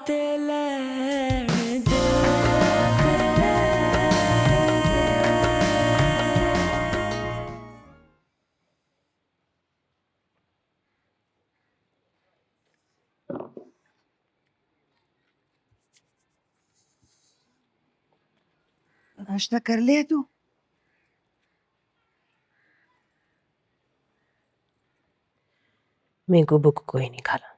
ते लैण दे। नाश्ता कर लिया तू? मेरे को भूख कोई नहीं खाना।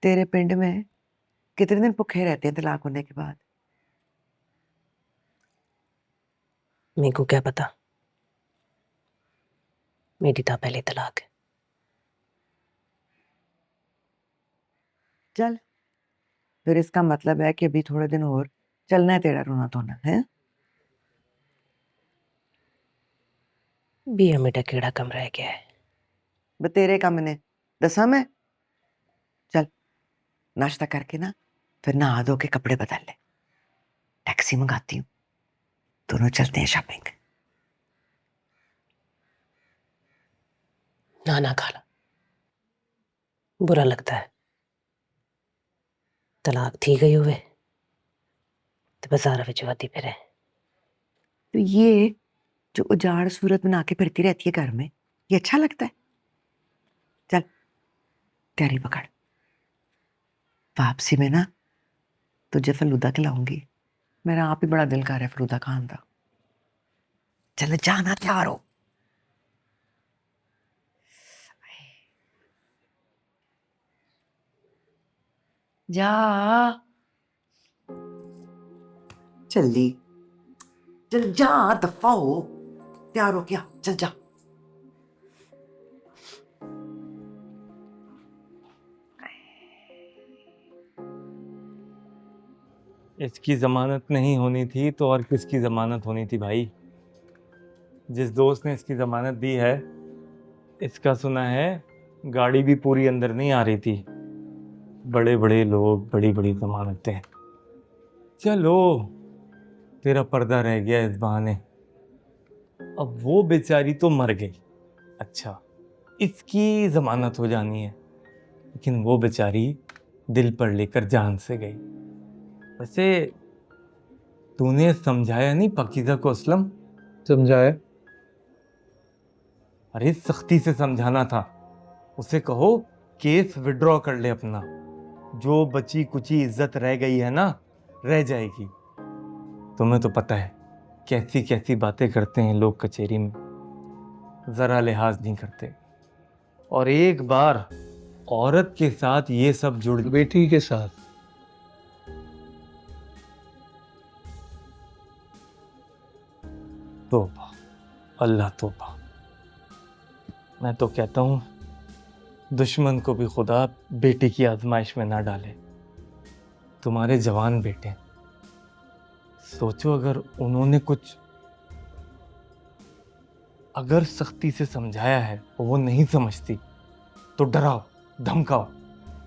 तेरे पिंड में कितने दिन भूखे रहते हैं तलाक होने के बाद? मेरे को क्या पता, मेरी तो पहले तलाक है। चल, फिर इसका मतलब है कि अभी थोड़े दिन और चलना है तेरा रोना धोना है। भी मेरा कीड़ा कम रह गया है। तेरे काम ने दसा मैं। चल नाश्ता करके ना फिर नहा धो के कपड़े बदल ले, टैक्सी मंगाती हूँ, दोनों चलते हैं शॉपिंग। ना खाला, बुरा लगता है। तलाक थी गई हुए तो बाजार विच वादी फिरे। तो ये जो उजाड़ सूरत बना के फिरती रहती है घर में, ये अच्छा लगता है? चल तैयारी पकड़, वापसी में ना तुझे फलूदा खिलाऊंगी। मेरा आप ही बड़ा दिल कर रहा है फलूदा खान का। चल जाना, तैयार हो। जा जल्दी, चल जा, दफा हो, तैयार हो क्या? चल जा। इसकी जमानत नहीं होनी थी तो और किसकी जमानत होनी थी भाई? जिस दोस्त ने इसकी जमानत दी है, इसका सुना है गाड़ी भी पूरी अंदर नहीं आ रही थी। बड़े बड़े लोग, बड़ी बड़ी जमानतें। चलो तेरा पर्दा रह गया इस बहाने। अब वो बेचारी तो मर गई, अच्छा इसकी जमानत हो जानी है, लेकिन वो बेचारी दिल पर लेकर जान से गई। वैसे तूने समझाया नहीं पाकीज़ा को असलम? समझाया? अरे सख्ती से समझाना था। उसे कहो केस विड्रॉ कर ले अपना। जो बची कुची इज्जत रह गई है ना, रह जाएगी। तुम्हें तो पता है कैसी कैसी बातें करते हैं लोग कचहरी में, जरा लिहाज नहीं करते। और एक बार औरत के साथ ये सब जुड़, बेटी के साथ तौबा, अल्लाह तौबा। मैं तो कहता हूँ दुश्मन को भी खुदा बेटी की आजमाइश में ना डाले। तुम्हारे जवान बेटे, सोचो अगर सख्ती से समझाया है और वो नहीं समझती तो डराओ, धमकाओ,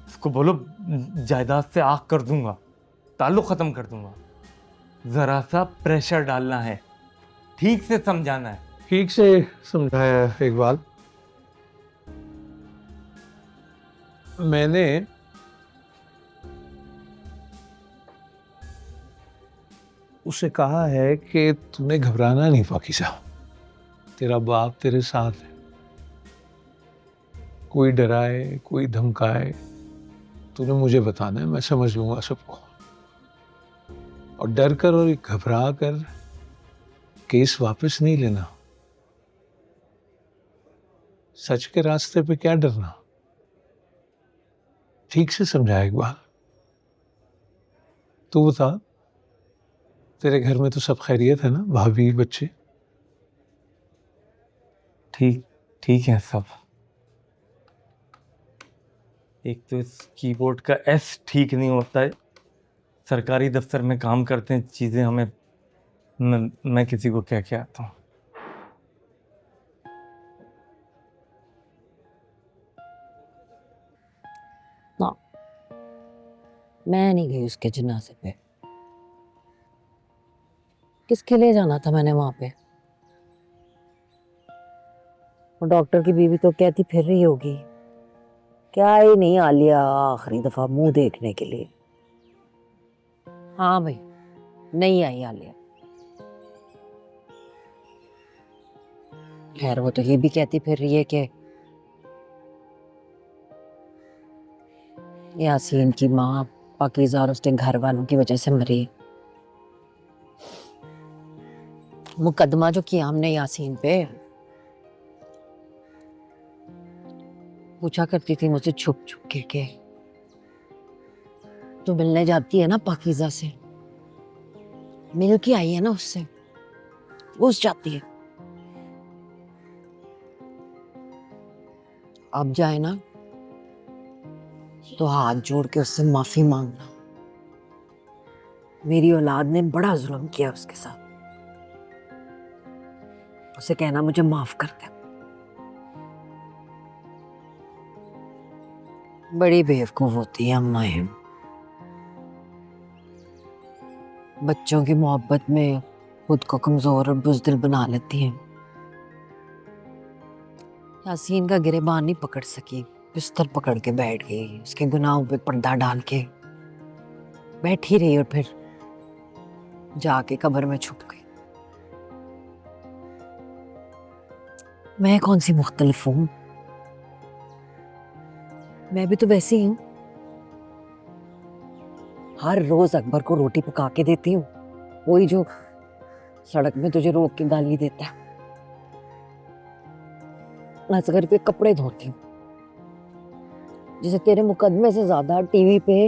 उसको बोलो जायदाद से आग कर दूंगा, ताल्लुक खत्म कर दूंगा। जरा सा प्रेशर डालना है, ठीक से समझाना है। ठीक से समझाया इकबाल। मैंने उसे कहा है कि तूने घबराना नहीं पाकीज़ा, तेरा बाप तेरे साथ है। कोई डराए, कोई धमकाए, तूने मुझे बताना है, मैं समझ लूंगा सबको। और डर कर और घबरा कर केस वापस नहीं लेना। सच के रास्ते पे क्या डरना। ठीक से समझाया इकबाल। तू बता, तेरे घर में तो सब खैरियत है ना? भाभी, बच्चे? ठीक ठीक है सब। एक तो इस कीबोर्ड का एस ठीक नहीं होता है। सरकारी दफ्तर में काम करते हैं, चीज़ें हमें मैं किसी को क्या क्या आता हूँ। ना, मैं नहीं गई उसके जनाजे पे। किसके लिए जाना था मैंने वहां पे? और डॉक्टर की बीवी तो कहती फिर रही होगी क्या ही नहीं आलिया आखिरी दफा मुंह देखने के लिए। हाँ भाई, नहीं आई आलिया। खैर वो तो ये भी कहती फिर रही है कि यासीन की माँ पाकीज़ा और उसके घर वालों की वजह से मरी। मुकदमा जो किया हमने यासीन पे, पूछा करती थी मुझसे छुप छुप के तू मिलने जाती है ना पाकीज़ा से, मिल के आई है ना उससे, घुस जाती है। अब जाए ना तो हाथ जोड़ के उससे माफी मांगना। मेरी औलाद ने बड़ा जुल्म किया उसके साथ, उसे कहना मुझे माफ कर दे। बड़ी बेवकूफ होती है अम्मा ये, बच्चों की मोहब्बत में खुद को कमजोर और बुज़दिल बना लेती हैं। यासीन का गिरेबान नहीं पकड़ सकी, बिस्तर पकड़ के बैठ गई, उसके गुनाहों पे पर्दा डाल के बैठी रही और फिर जाके कब्र में छुप गई। मैं कौन सी मुख्तलिफ हूं, मैं भी तो वैसी ही हूं। हर रोज अकबर को रोटी पका के देती हूँ, वही जो सड़क में तुझे रोक के गाली देता है। असगर के कपड़े धोती हूँ, जिसे तेरे मुकदमे से ज्यादा टीवी पे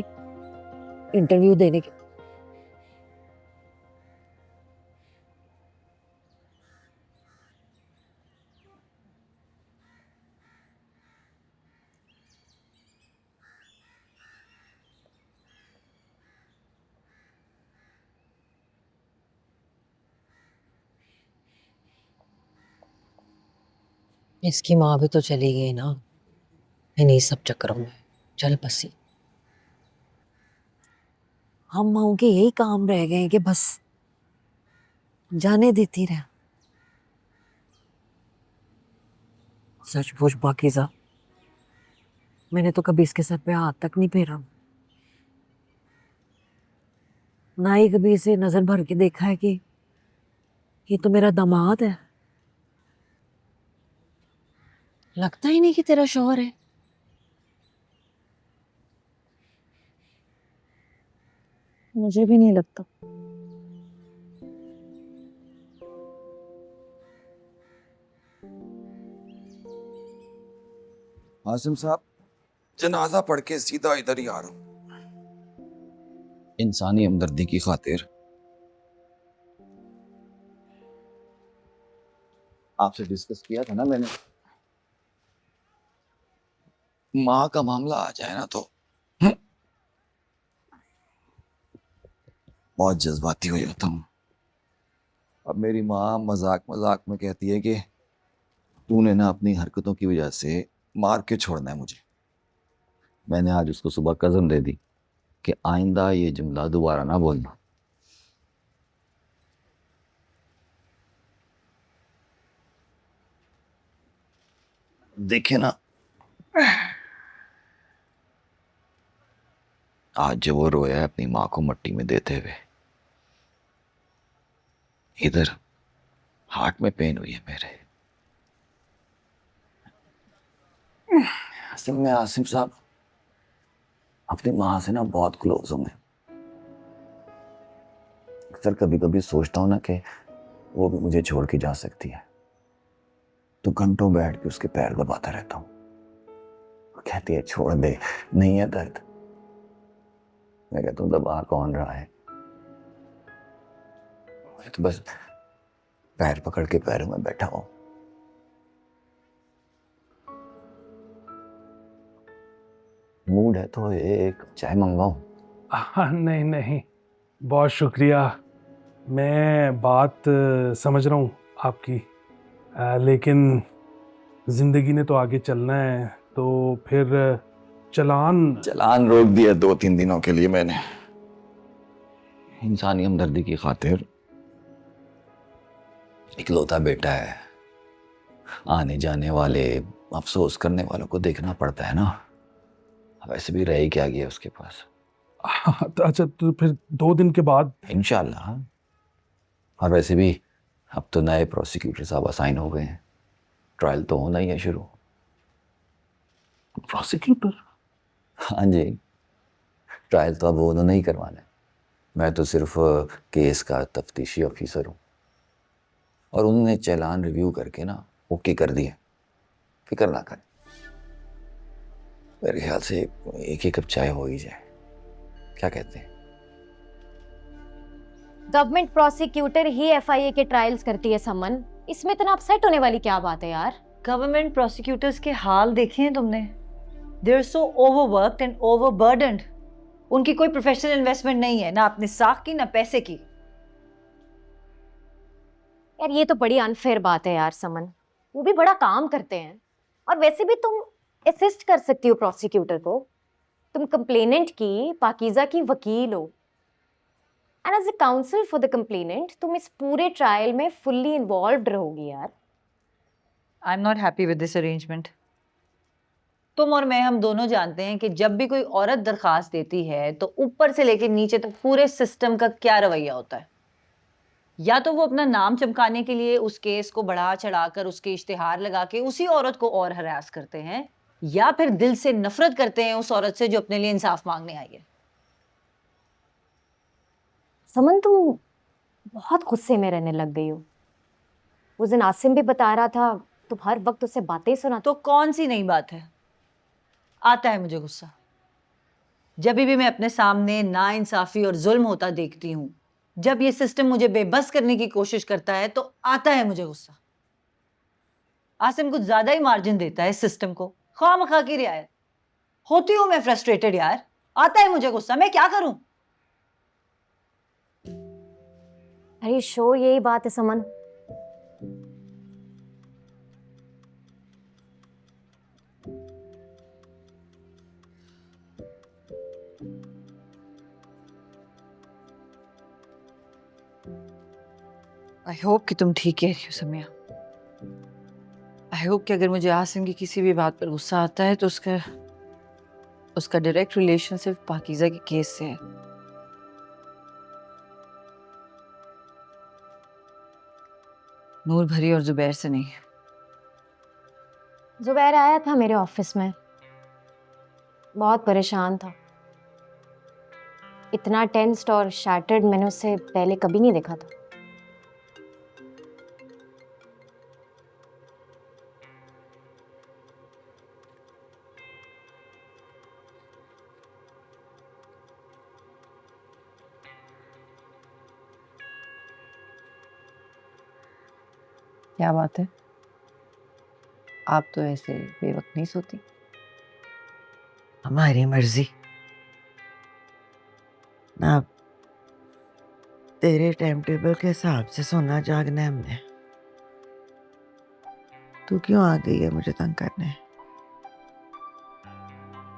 इंटरव्यू देने के। इसकी माँ भी तो चली गई ना इन्हीं सब चक्करों में, चल बसी। हम माओ के यही काम रह गए कि बस जाने देती रहे। सच पूछ पाकीज़ा, मैंने तो कभी इसके सर पे हाथ तक नहीं फेरा, ना ही कभी इसे नजर भर के देखा है कि ये तो मेरा दामाद है। लगता ही नहीं कि तेरा शौहर है। मुझे भी नहीं लगता। आसिम साहब, जनाजा पढ़ के सीधा इधर ही आ रहा हूं। इंसानी हमदर्दी की खातिर आपसे डिस्कस किया था ना मैंने, माँ का मामला आ जाए ना तो बहुत जज्बाती हो जाता हूँ। अब मेरी माँ मजाक मजाक में कहती है कि तूने ना अपनी हरकतों की वजह से मार के छोड़ना है मुझे। मैंने आज उसको सुबह कसम दे दी कि आइंदा ये जुमला दोबारा ना बोलना। देखे ना, आज जब वो रोया है अपनी माँ को मट्टी में देते हुए, इधर हार्ट में पेन हुई है मेरे। असल में आसिम साहब अपनी माँ से ना बहुत क्लोज हूं मैं। अक्सर कभी कभी सोचता हूँ ना कि वो भी मुझे छोड़ के जा सकती है, तो घंटों बैठ के उसके पैर दबाता रहता हूँ। वो कहती है छोड़ दे, नहीं है दर्द। मैं कहता हूँ दबा कौन रहा है, मैं तो बस पैर पकड़ के पैरों में बैठा हूँ। मूड है तो एक चाय मंगवाऊं? नहीं नहीं, बहुत शुक्रिया। मैं बात समझ रहा हूँ आपकी, लेकिन जिंदगी ने तो आगे चलना है, तो फिर चलान रोक दिया 2-3 दिनों के लिए मैंने, इंसानी हमदर्दी की खातिर। इकलौता बेटा है, आने जाने वाले अफसोस करने वालों को देखना पड़ता है ना। वैसे भी रह ही क्या गया उसके पास। हाँ, तो अच्छा, तो फिर 2 दिन के बाद? इंशाल्लाह। और वैसे भी अब तो नए प्रोसिक्यूटर साहब असाइन हो गए हैं, ट्रायल तो होना ही है शुरू। प्रोसिक्यूटर? हाँ जी, ट्रायल तो अब उन्होंने ही करवाना है। मैं तो सिर्फ केस का तफ्तीशी ऑफिसर हूँ। और उन्होंने चालान रिव्यू करके ना ओके कर दिया। फिक्र ना करें, मेरे ख्याल से एक ही कप चाय हो ही जाए। क्या कहते हैं? गवर्नमेंट प्रोसिक्यूटर ही एफआईए के ट्रायल्स करती है समन, इसमें इतना अपसेट होने वाली क्या बात है यार। गवर्नमेंट प्रोसिक्यूटर्स के हाल देखे हैं तुमने? They are so overworked and overburdened. उनकी कोई प्रोफेशनल इन्वेस्टमेंट नहीं है, ना अपने साख की ना पैसे की। यार ये तो बड़ी अनफेयर बात है यार समन, वो भी बड़ा काम करते हैं। और वैसे भी तुम असिस्ट कर सकती हो प्रोसिक्यूटर को, तुम कंप्लेनेंट की पाकीज़ा की वकील हो, and as a council for the complainant तुम इस पूरे ट्रायल में फुल्ली इन्वॉल्व्ड रहोगी यार। I am not happy with this arrangement. तुम और मैं, हम दोनों जानते हैं कि जब भी कोई औरत दरखास्त देती है तो ऊपर से लेकर नीचे तक पूरे सिस्टम का क्या रवैया होता है। या तो वो अपना नाम चमकाने के लिए उस केस को बढ़ा चढ़ाकर उसके इश्तिहार लगा के उसी औरत को और हरास करते हैं, या फिर दिल से नफरत करते हैं उस औरत से जो अपने लिए इंसाफ मांगने आई है। समन तुम बहुत गुस्से में रहने लग गई हो। उस दिन आसिम भी बता रहा था तुम हर वक्त उसे बातें सुना। तो कौन सी नई बात है? आता है मुझे गुस्सा जब भी मैं अपने सामने नाइंसाफी और जुल्म होता देखती हूँ। जब ये सिस्टम मुझे बेबस करने की कोशिश करता है तो आता है मुझे गुस्सा। आसिम कुछ ज्यादा ही मार्जिन देता है इस सिस्टम को, खामखा की रियायत। होती हूँ मैं फ्रस्ट्रेटेड यार, आता है मुझे गुस्सा, मैं क्या करूं? अरे श्योर यही बात है समन। आई होप कि तुम ठीक कह रही हो समिया। आई होप कि अगर मुझे आसिम की किसी भी बात पर गुस्सा आता है तो उसका डायरेक्ट रिलेशन सिर्फ पाकीज़ा के केस से है। नूर भरी और जुबैर से नहीं। जुबैर आया था मेरे ऑफिस में, बहुत परेशान था। इतना टेंस्ड और शैटर्ड मैंने उसे पहले कभी नहीं देखा था। क्या बात है? आप तो ऐसे बेवक्त नहीं सोती। हमारी मर्जी ना, तेरे टाइम टेबल के हिसाब से सोना जागना है हमने। तू क्यों आ गई है मुझे तंग करने?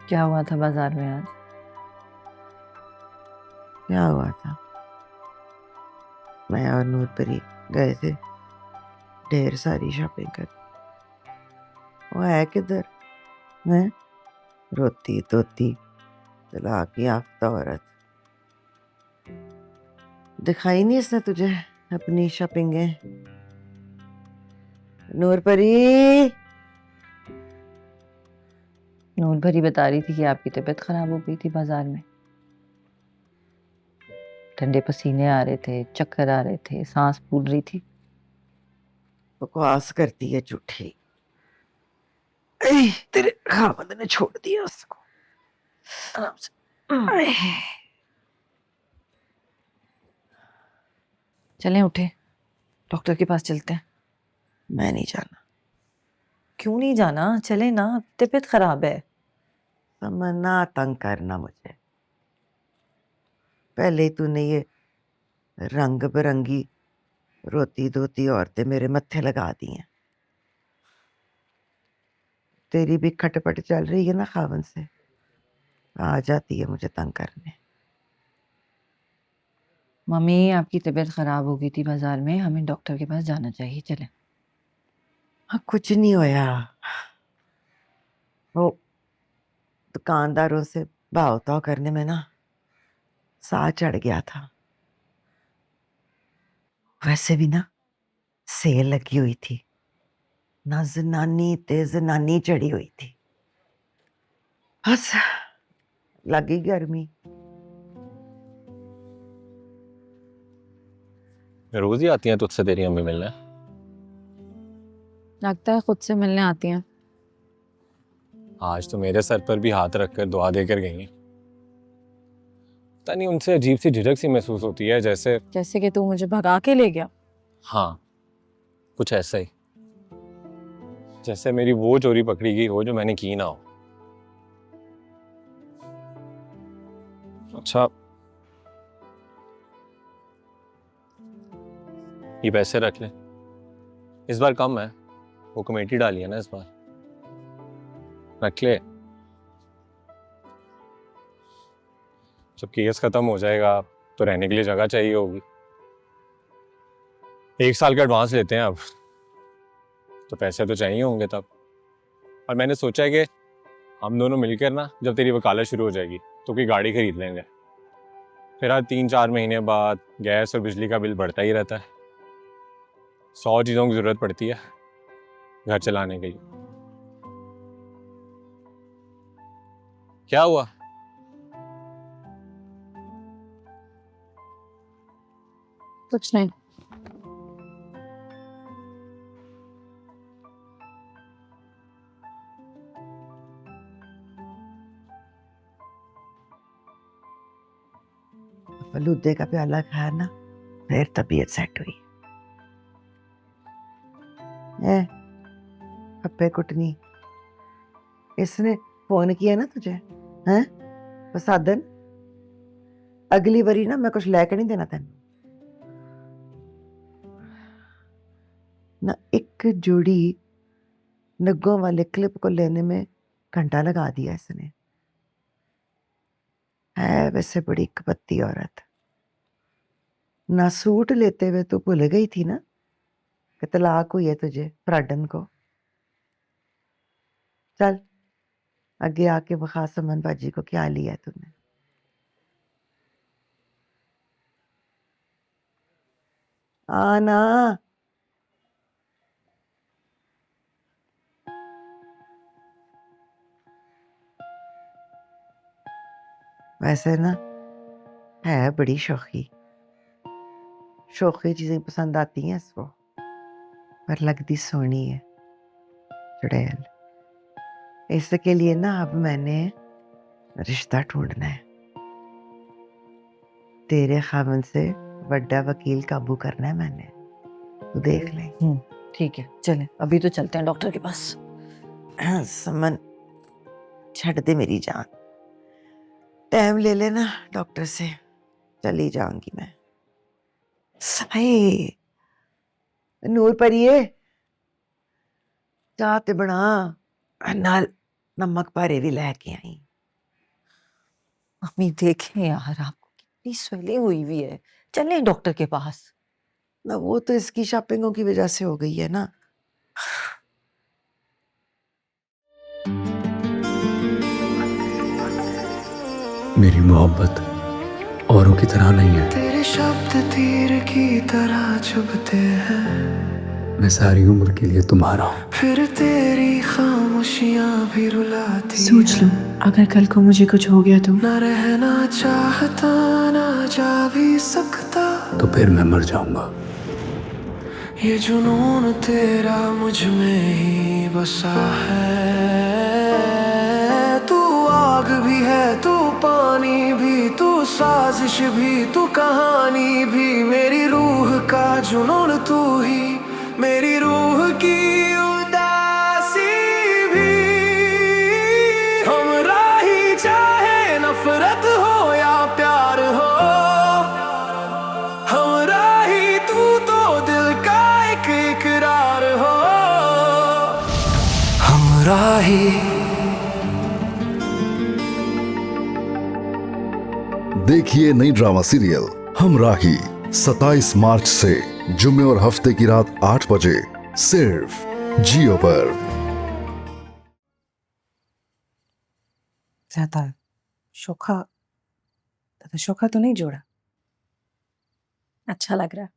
क्या हुआ था बाजार में आज? क्या हुआ था? मैं और नूरपरी गए थे ढेर सारी शॉपिंग कर। वो है किधर है? रोती धोती तलाक याफ्ता औरत। दिखाई नहीं इसने तुझे अपनी शॉपिंगें? नूरपरी, नूर भरी बता रही थी कि आपकी तबीयत खराब हो गई थी बाजार में। ठंडे पसीने आ रहे थे, चक्कर आ रहे थे, सांस फूल रही थी। बकवास करती है झूठी। तेरे खामद ने छोड़ दिया उसको। आराम से। चलें, उठे, डॉक्टर के पास चलते हैं। मैं नहीं जाना। क्यों नहीं जाना? चले ना, तबीयत खराब है। तमन्ना तंग करना मुझे। पहले ही तूने ये रंग बिरंगी रोती धोती औरतें मेरे मत्थे लगा दी हैं। तेरी भी खटपट चल रही है ना खावन से, आ जाती है मुझे तंग करने। मम्मी, आपकी तबीयत खराब हो गई थी बाजार में, हमें डॉक्टर के पास जाना चाहिए, चलें। हाँ, कुछ नहीं होया। वो दुकानदारों से भाव ताव करने में ना साह चढ़ गया था। वैसे भी ना सेल लगी हुई थी, ना जनानी ते जनानी चढ़ी हुई थी, बस लगी गर्मी। रोज ही आती हैं तुझसे तेरी अम्मी मिलने? लगता है खुद से मिलने आती हैं। आज तो मेरे सर पर भी हाथ रखकर दुआ देकर गई हैं। पता नहीं उनसे अजीब सी झिझक सी महसूस होती है, जैसे कि तू मुझे भगा के ले गया। हाँ, कुछ ऐसा ही, जैसे मेरी वो चोरी पकड़ी गई हो जो मैंने की ना हो। अच्छा, ये पैसे रख ले, इस बार कम है, वो कमेटी डाली है ना इस बार, रख ले। जब केस खत्म हो जाएगा तो रहने के लिए जगह चाहिए होगी। 1 साल का एडवांस लेते हैं अब, तो पैसे तो चाहिए होंगे तब। और मैंने सोचा है कि हम दोनों मिलकर ना, जब तेरी वकालत शुरू हो जाएगी तो कोई गाड़ी खरीद लेंगे। फिर हर 3-4 महीने बाद गैस और बिजली का बिल बढ़ता ही रहता है। 100 चीज़ों की ज़रूरत पड़ती है घर चलाने के लिए। क्या हुआ? कुछ नहीं। फलूदे का प्याला खाया ना, फिर तबीयत सेट हुई। हप्पे कुटनी, इसने फोन किया ना तुझे? हैं बसादन, अगली बारी ना मैं कुछ लेके नहीं देना तेन ना। एक जोड़ी नगों वाले क्लिप को लेने में घंटा लगा दिया इसने। है वैसे बड़ी कपत्ती औरत। ना सूट लेते हुए तो भूल गई थी ना कि तलाक हुई है तुझे फ्राडन को। चल आगे आके बखा समन बाजी को क्या लिया तूने। आना वैसे ना है बड़ी शौकी, शौकी चीजें पसंद आती हैं इसको, पर लगती सोनी है चुड़ैल। इसके लिए ना अब मैंने रिश्ता ढूंढना है। तेरे खामन से बड़ा वकील काबू करना है मैंने, तू देख ले। ठीक है, चले अभी तो चलते हैं डॉक्टर के पास। समन छड़ दे मेरी जान, टाइम ले लेना डॉक्टर से, चली जाऊंगी मैं। हाय नूर परिए, चाह ते बना, नाल नमक पारे भी लेके आई। मम्मी देखें यार, आपको कितनी स्वेलिंग हुई हुई है, चले डॉक्टर के पास। ना वो तो इसकी शॉपिंगों की वजह से हो गई है ना। मेरी मोहब्बत औरों की तरह नहीं है। तेरे शब्द तीर की तरह चुभते हैं, मैं सारी उम्र के लिए तुम्हारा हूँ। फिर तेरी खामोशियां भी रुलाती सोच लो, अगर कल को मुझे कुछ हो गया तो? ना रहना चाहता ना जा भी सकता, तो फिर मैं मर जाऊंगा। ये जुनून तेरा मुझ में ही बसा है। तू आग भी है, तू पानी भी, तू साजिश भी, तू कहानी भी, मेरी रूह का जुनून तू ही, मेरी रूह की उदासी भी। हमराही चाहे नफरत हो या प्यार हो, हमराही तू तो दिल का एक इकरार हो। हमराही देखिए नई ड्रामा सीरियल हमराही 27 मार्च से जुम्मे और हफ्ते की रात 8 बजे सिर्फ जियो पर। ज्यादा शोखा शोखा तो नहीं जोड़ा। अच्छा लग रहा है।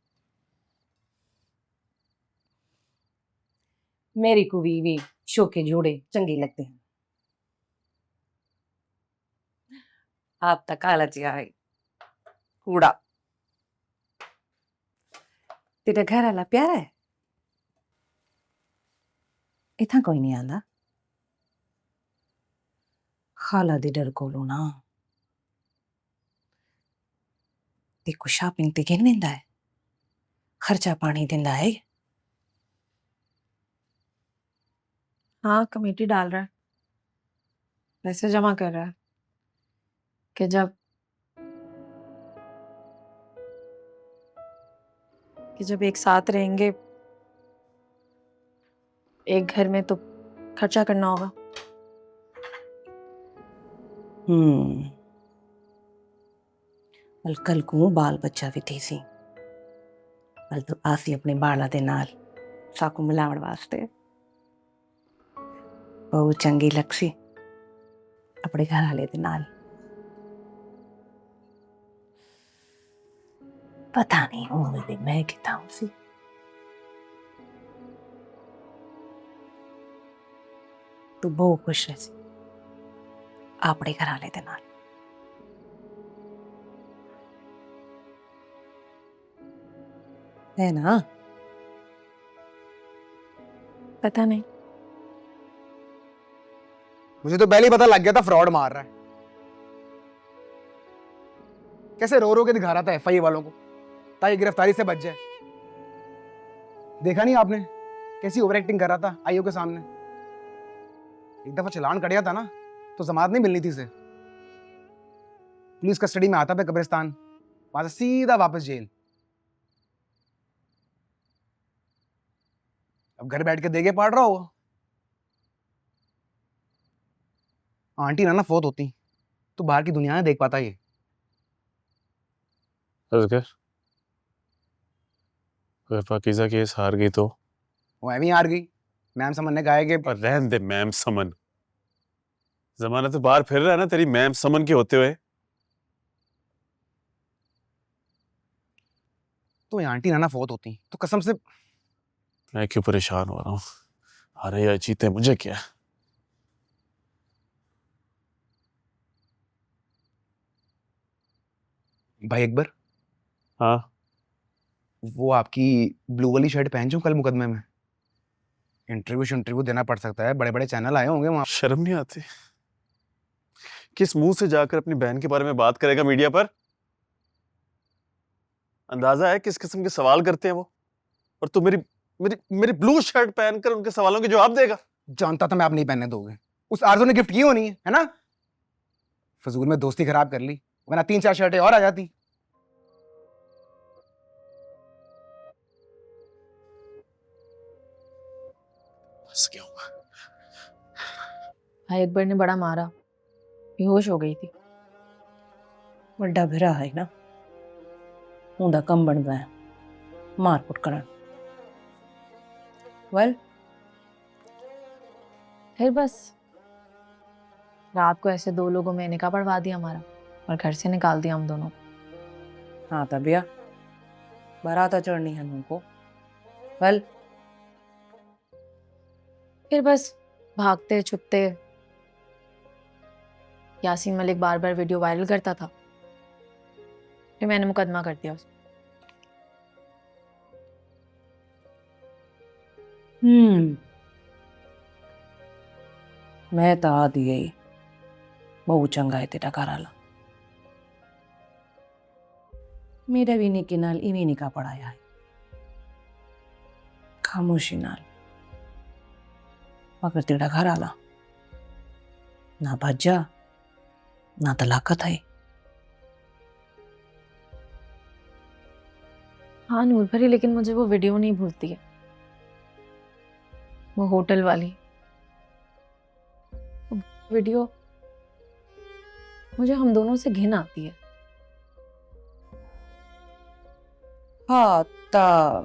मेरी को भी शोके जोड़े चंगे लगते हैं। आप तक काला है कूड़ा। तेरा घर वाला प्यारा है। इतना कोई नहीं आंदा। खाला दी डर कोलो ना देखो शॉपिंग ते गिन दिंदा है, खर्चा पानी दिंदा है। हाँ कमेटी डाल रहा है, पैसे जमा कर रहा है कि जब एक साथ रहेंगे एक घर में तो खर्चा करना होगा। बल कल को बाल बच्चा भी थी सी बल तो आसी अपने बाला दे नाल साकू मिलावण वास्ते बहुत चंगी लगसी अपने घर वाले दे नाल। पता नहीं उम्र मैं किता हूं सी। तू बहुत खुश रह सी अपने घर वाले दे नाल। है ना? पता नहीं। मुझे तो पहले ही पता लग गया था फ्रॉड मार रहा है। कैसे रो रो के दिखा रहा था एफआईए वालों को ताकि गिरफ्तारी से बच जाए। देखा नहीं आपने कैसी ओवर एक्टिंग कर रहा था आईओ के सामने। एक दफा चालान कट गया था ना तो जमानत नहीं मिलनी थी इसे। पुलिस कस्टडी में आता पे कब्रिस्तान, वहां से सीधा वापस जेल। अब घर बैठ के देगे पढ़ रहा होगा। आंटी ना फोत होती तो बाहर की दुनिया में देख पाता ये। अगर पाकीज़ा केस हार गई तो वो एवं हार गई। मैम समन ने कहा है कि रहन दे मैम समन। जमाना तो बाहर फिर रहा है ना तेरी मैम समन के होते हुए। तो ये आंटी नाना फोत होती तो कसम से। मैं क्यों परेशान हो रहा हूँ? हारे या जीते मुझे क्या। भाई अकबर। हाँ वो आपकी ब्लू वाली शर्ट पहन जाऊं कल मुकदमे में? इंटरव्यू देना पड़ सकता है, बड़े बड़े चैनल आए होंगे वहां। शर्म नहीं आती? किस मुंह से जाकर अपनी बहन के बारे में बात करेगा मीडिया पर? अंदाजा है किस किस्म के सवाल करते हैं वो? और तू मेरी मेरी मेरी ब्लू शर्ट पहनकर उनके सवालों के जवाब देगा? जानता था मैं आप नहीं पहनने दोगे। उस आरज़ू ने गिफ्ट की होनी है ना? फजूल में दोस्ती खराब कर ली, वरना 3-4 शर्टें और आ जाती। फंस गया हूं। भाई अकबर ने बड़ा मारा, बेहोश हो गई थी। बड़ा भरा है ना, उनका कम बन गया मारकुट करन। वेल फिर बस रात को ऐसे 2 लोगों में निकाह पढ़वा दिया हमारा और घर से निकाल दिया हम दोनों। हाँ तबिया बारात चढ़नी है हमको। वेल फिर बस भागते छुपते यासीन मलिक बार बार वीडियो वायरल करता था, फिर मैंने मुकदमा कर दिया उसमें। मैं तो आ दी गई बहुत चंगा है तेरा घर वाला। मेरा भी निके नाल इवें निकाह पढ़ाया है खामोशी नाल। मगर तेरा घर वाला ना भज्जा ना तलाकत है। हाँ नूर भरी, लेकिन मुझे वो वीडियो नहीं भूलती है, वो होटल वाली वीडियो। मुझे हम दोनों से घिन आती है। हाँ ता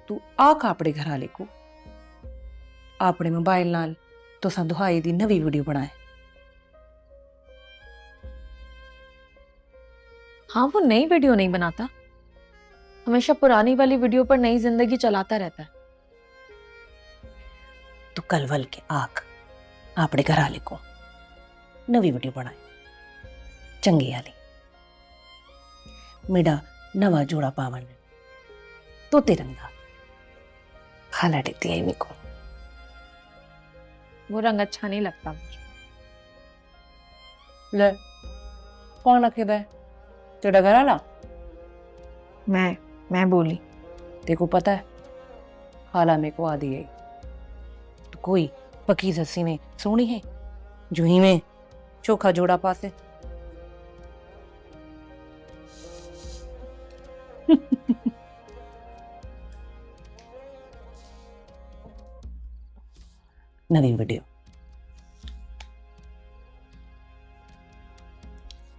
तू आख अपने घर वाले को अपने मोबाइल नाल तो दुहाई दी नवी वीडियो बनाए हाँ, वो नई वीडियो नहीं बनाता, हमेशा पुरानी वाली वीडियो पर नई जिंदगी चलाता रहता है। तो कलवल के आख आपड़े घर आले को नवी वीडियो बनाए चंगी आली मेरा नवा जोड़ा पावन तो तिरंगा खाला देती है मेरे को। वो रंग अच्छा नहीं लगता मुझे। ले कौन अकेदा है तेरा घर आला? मैं बोली। देखो पता है खाला मेरे को आदि है तो कोई पकीज़ा सी में सोनी है जूही में चोखा जोड़ा पासे। नवी वीडियो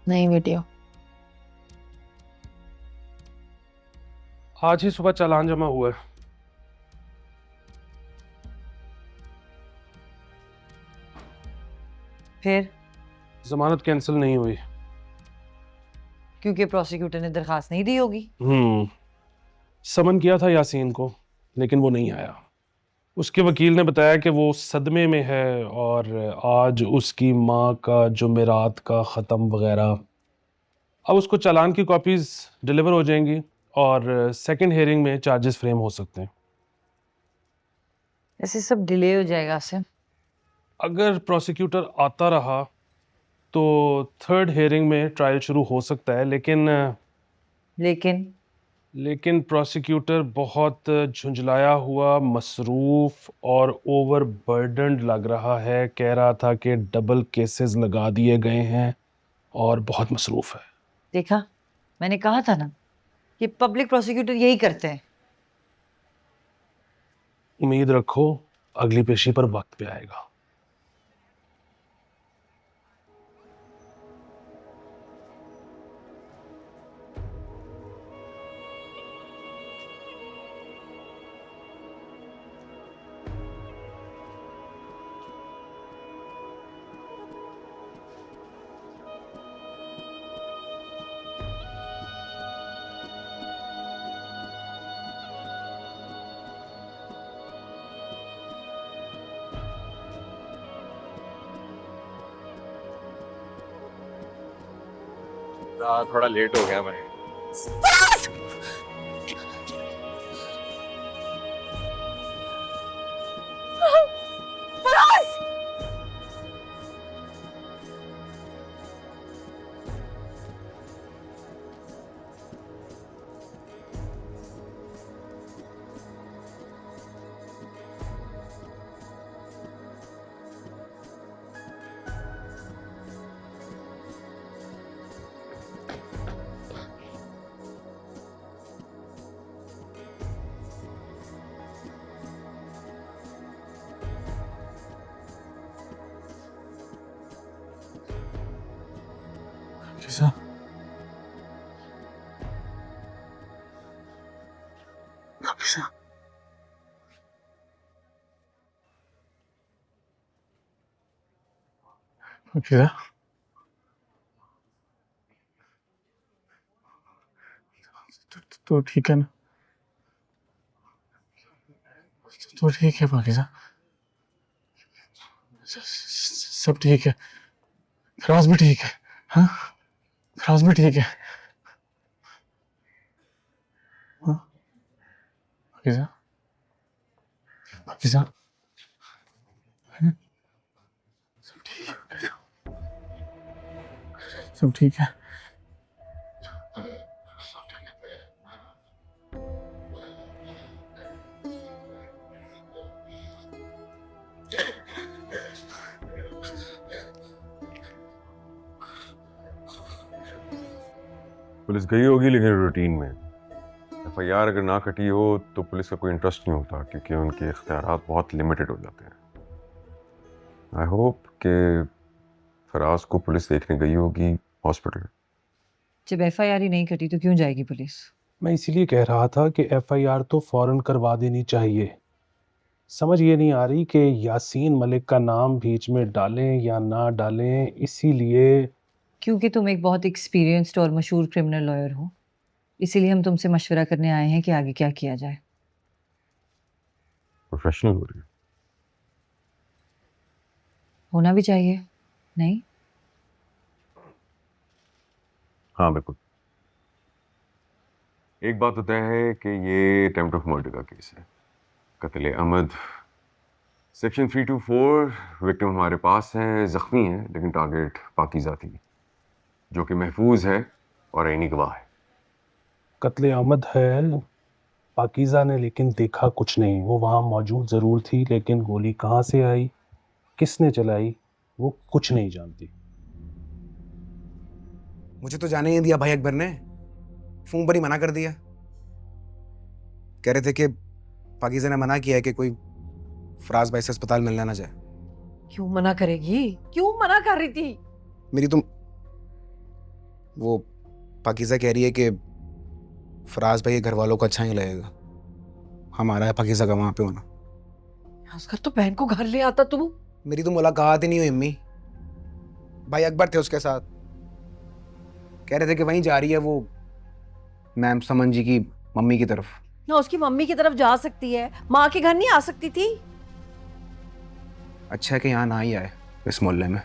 नई वीडियो। आज ही सुबह चालान जमा हुआ है। फिर जमानत कैंसिल नहीं हुई। क्योंकि प्रोसिक्यूटर ने दरखास्त नहीं दी होगी। समन किया था यासीन को लेकिन वो नहीं आया। उसके वकील ने बताया कि वो सदमे में है और आज उसकी माँ का जुमेरात का ख़त्म वगैरह। अब उसको चालान की कॉपीज़ डिलीवर हो जाएंगी और सेकंड हियरिंग में चार्जेस फ्रेम हो सकते हैं। ऐसे सब डिले हो जाएगा सिम। अगर प्रोसिक्यूटर आता रहा तो थर्ड हियरिंग में ट्रायल शुरू हो सकता है लेकिन प्रोसिक्यूटर बहुत झुंझलाया हुआ, मसरूफ़ और ओवरबर्डन्ड लग रहा है। कह रहा था कि डबल केसेस लगा दिए गए हैं और बहुत मसरूफ़ है। देखा, मैंने कहा था ना कि पब्लिक प्रोसिक्यूटर यही करते हैं। उम्मीद रखो अगली पेशी पर वक्त पे आएगा। थोड़ा लेट हो गया मैं। पाकीज़ा पाकीज़ा पाकीज़ा तो ठीक है ना? तो ठीक है पाकीज़ा, सब ठीक है। फराज भी ठीक है। हाँ फराज भी ठीक है। हाँ पाकीज़ा पाकीज़ा सब ठीक है। सब ठीक है। पुलिस गई होगी लेकिन रूटीन में। एफआईआर अगर ना कटी हो तो पुलिस का कोई इंटरेस्ट नहीं होता क्योंकि उनके इख्तियारात बहुत लिमिटेड हो जाते हैं। आई होप कि फराज को पुलिस देखने गई होगी हॉस्पिटल। जब एफआईआर ही नहीं कटी तो क्यों जाएगी पुलिस? मैं इसीलिए कह रहा था कि एफआईआर तो फौरन करवा देनी चाहिए। समझ ये नहीं आ रही कि यासीन मलिक का नाम बीच में डालें या ना डालें, इसीलिए क्योंकि तुम एक बहुत एक्सपीरियंस्ड और मशहूर क्रिमिनल लॉयर हो, इसीलिए हम तुमसे मशवरा करने आए हैं कि आगे क्या किया जाए। प्रोफेशनल हो रही है। होना भी चाहिए, नहीं? हाँ बिल्कुल। एक बात तो तय है कि ये अटेम्प्ट ऑफ मर्डर का केस है, कत्ले अमद। सेक्शन 324, विक्टिम हमारे पास है, जख्मी है, लेकिन टारगेट पाकीज़ा थी, जो कि महफूज है और ऐनी गवाह है। कत्ले अहमद है पाकीज़ा ने, लेकिन देखा कुछ नहीं। वो वहाँ मौजूद ज़रूर थी, लेकिन गोली कहाँ से आई, किसने चलाई, वो कुछ नहीं जानती। मुझे तो जाने ही नहीं दिया भाई अकबर ने, फोन पर ही मना कर दिया। कह रहे थे कि पाकीज़ा ने मना किया है कि कोई फराज भाई से अस्पताल मिलने ना जाए। क्यों मना करेगी, क्यों मना कर रही थी? मेरी तुम वो पाकीज़ा कह रही है कि फराज भाई के घर वालों को अच्छा नहीं लगेगा हमारा है पाकीज़ा का वहां पे होना। उसका तो बहन को घर ले आता तू। मेरी तो मुलाकात ही नहीं हुई अम्मी, भाई अकबर थे उसके साथ, कह रहे थे कि वहीं जा रही है वो मैम समन जी की मम्मी की तरफ। ना उसकी मम्मी की तरफ जा सकती है, माँ के घर नहीं आ सकती थी? अच्छा है कि यहाँ ना ही आए इस मोहल्ले में।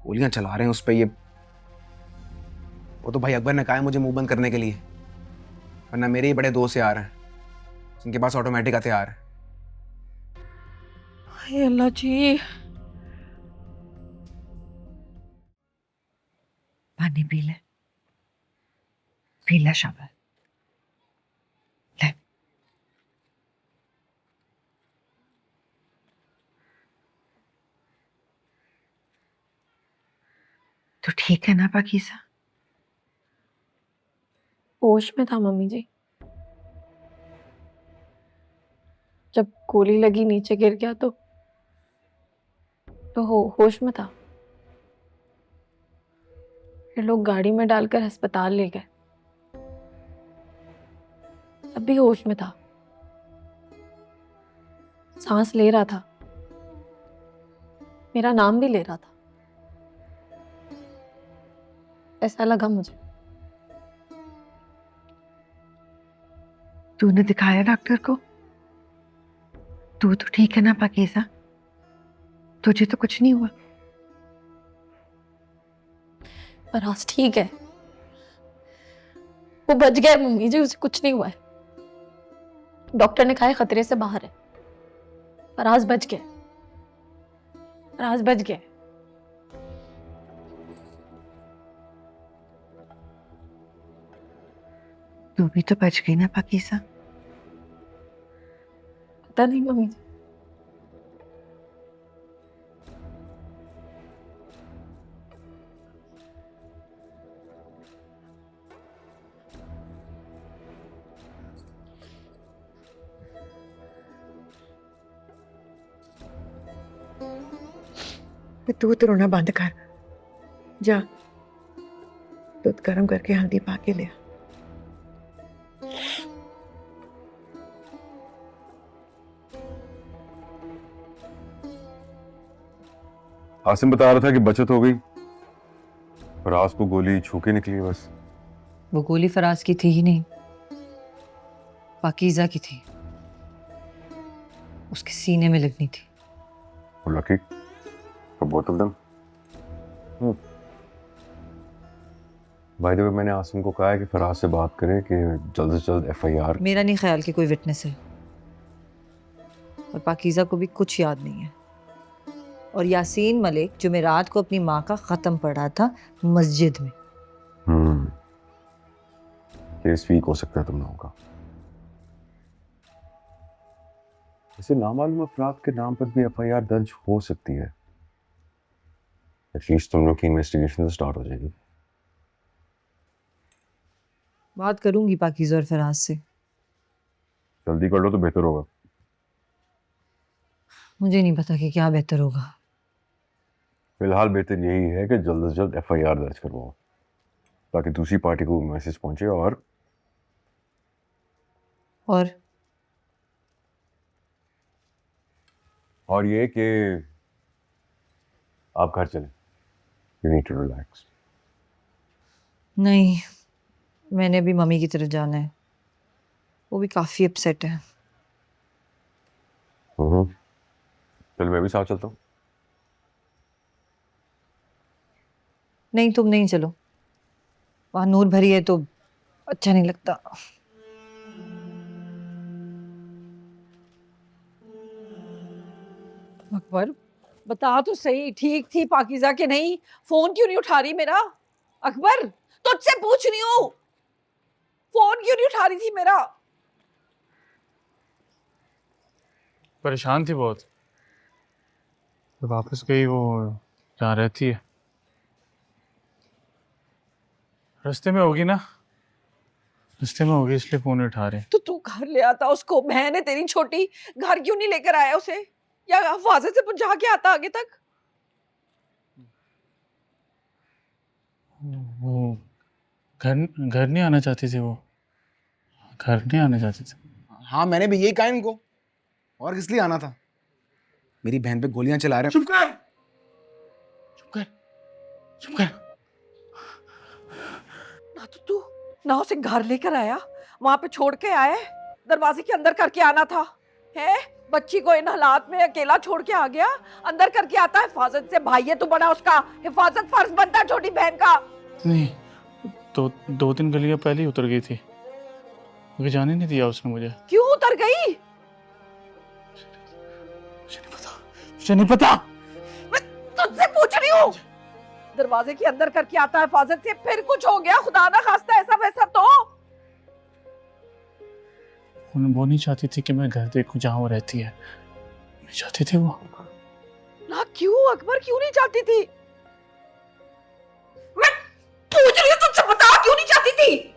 गोलियां चला रहे हैं उस पे ये, वो तो भाई अकबर ने कहा है मुझे मुंह बंद करने के लिए, वरना मेरे ही बड़े दोस्त यार हैं जिनके पास ऑटोमेटिक हथियार है। हाय अल्लाह जी। पानी पी ले, पी ले शाबाश। ले। तो ठीक है ना पाकीज़ा? होश में था मम्मी जी, जब गोली लगी नीचे गिर गया तो होश में था। फिर लोग गाड़ी में डालकर अस्पताल ले गए, तब भी होश में था, सांस ले रहा था, मेरा नाम भी ले रहा था, ऐसा लगा मुझे। तूने दिखाया डॉक्टर को? तू तो ठीक है ना पाकीज़ा? तुझे तो कुछ नहीं हुआ? पर आज ठीक है, वो बच गया मम्मी जी, उसे कुछ नहीं हुआ है। डॉक्टर ने कहा है खतरे से बाहर है, पर आज बच गया, पर आज बच गया। तू भी तो बच गई ना पाकीज़ा? पता नहीं मम्मी जी। तू तो रोना बंद कर, जा दूध गर्म करके हल्दी पा के ले आ। आसिम बता रहा था कि बचत हो गई, फराज को गोली छू के निकली बस। वो गोली फराज की थी ही नहीं, पाकीज़ा की थी, उसके सीने में लगनी थी। Lucky for both of them. By the way मैंने आसिम को कहा है कि फराज से बात करें कि जल्द से जल्द एफआईआर। मेरा नहीं ख्याल कि कोई विटनेस है, और पाकीज़ा को भी कुछ याद नहीं है। और यासीन मलिक जुमेरात को अपनी माँ का ख़त्म पढ़ा था मस्जिद में। केस वीक हो सकता है तुम लोगों का। वैसे नामालूम अफराद के नाम पर भी एफआईआर दर्ज हो सकती है, एटलीस्ट तुम लोग की इन्वेस्टिगेशन स्टार्ट हो जाएगी। बात करूंगी पाकीज़ा और फराज से। जल्दी कर लो तो बेहतर होगा। मुझे नहीं पता कि क्या बेहतर होगा। फिलहाल बेहतर यही है कि जल्द से जल्द एफआईआर दर्ज करवाओ, ताकि दूसरी पार्टी को मैसेज पहुंचे। और ये कि आप घर चलें। You need to relax. नहीं, मैंने भी मम्मी की तरफ जाना है। वो भी काफी अपसेट है। चल मैं भी साथ चलता हूँ। नहीं, तुम नहीं चलो। वहां नूर भरी है तो अच्छा नहीं लगता। अकबर बता तो सही, ठीक थी पाकीज़ा के नहीं? फोन क्यों नहीं उठा रही मेरा? अकबर तुझसे पूछ रही हूँ, फोन क्यों नहीं उठा रही थी मेरा? परेशान थी बहुत, तो वापस गई वो जहाँ रहती है। रास्ते में होगी ना, रास्ते में होगी इसलिए फोन उठा रहे। तो तू घर ले आता उसको, बहन है तेरी छोटी, घर क्यों नहीं लेकर आया उसे, या हिफाजत से पहुंचा के आता आगे तक? वो घर घर नहीं आना चाहती थी, वो घर नहीं आना चाहती थी। हाँ मैंने भी यही कहा इनको, और किस लिए आना था? मेरी बहन पे गोलियां चला रहे। चुप कर, चुप कर, चुप कर। ना तो तू ना उसे घर लेकर आया, वहां पे छोड़ के आए, दरवाजे के अंदर करके आना था। है बच्ची को इन हालात में अकेला छोड़ के आ गया, अंदर करके आता है। हिफाजत से भाई है तू बड़ा, उसका हिफाजत फर्ज बनता है छोटी बहन का। नहीं, दो तीन गलियां पहले ही उतर गई थी, मुझे जाने नहीं दिया उसने मुझे। क्यों उतर गई? मुझे नहीं पता। मैं तुझसे पूछ रही हूँ। दरवाजे के अंदर करके आता है हिफाजत से, फिर कुछ हो गया खुदा ना खास्ता ऐसा वैसा तो? वो नहीं चाहती थी कि मैं घर देखूं जहाँ वो रहती है, नहीं चाहती थी वो। ना क्यों अकबर, क्यों नहीं चाहती थी? मैं पूछ रही हूँ तुझसे, बता क्यों नहीं चाहती थी?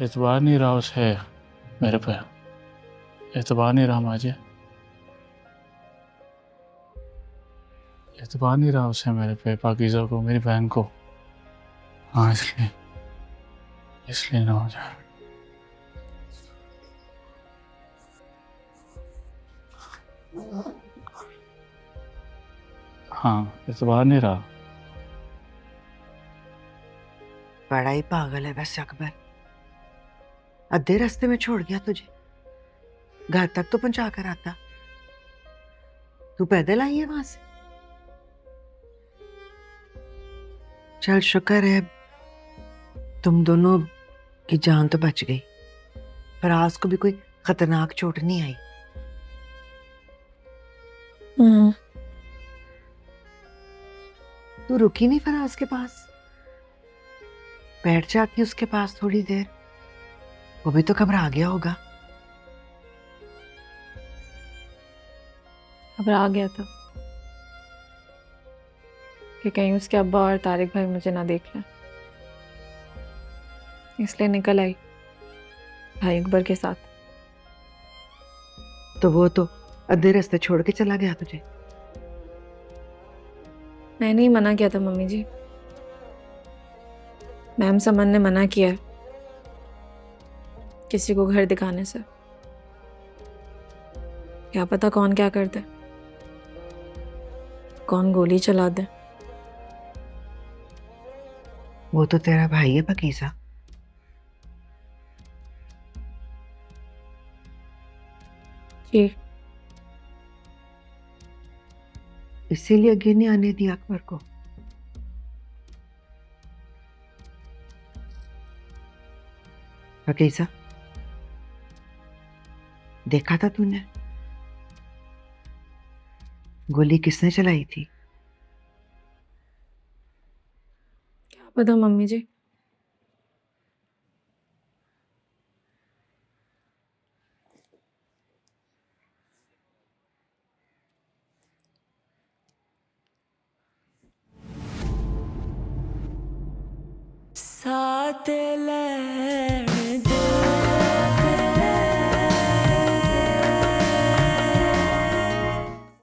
एतबार नहीं रहा उसे मेरे पे, एतबार नहीं रहा मुझे, एतबार नहीं रहा उसे मेरे पे, पाकीज़ा को, मेरी बहन को। हाँ इसलिए ना हो जाए। हाँ एतबार नहीं रहा। बड़ा ही पागल है वैसे अकबर, आधे रास्ते में छोड़ गया तुझे, घर तक तो पहुंचा कर आता। तू पैदल आई है वहां से? चल शुक्र है तुम दोनों की जान तो बच गई, फराज को भी कोई खतरनाक चोट नहीं आई। तू रुकी नहीं फराज के पास? बैठ जाती उसके पास थोड़ी देर, वो भी तो घबरा गया होगा। घबरा गया था कि कहीं उसके अब्बा और तारिक भाई मुझे ना देख लें, इसलिए निकल आई भाई अकबर के साथ। तो वो तो आधे रास्ते छोड़ के चला गया तुझे। मैंने ही मना किया था मम्मी जी, मैम समन ने मना किया है किसी को घर दिखाने से। क्या पता कौन क्या कर दे, कौन गोली चला दे। वो तो तेरा भाई है पकीज़ा। जी इसीलिए आगे नहीं आने दिया अकबर को। पकीज़ा देखा था तूने गोली किसने चलाई थी? क्या पता मम्मी जी। साथ ले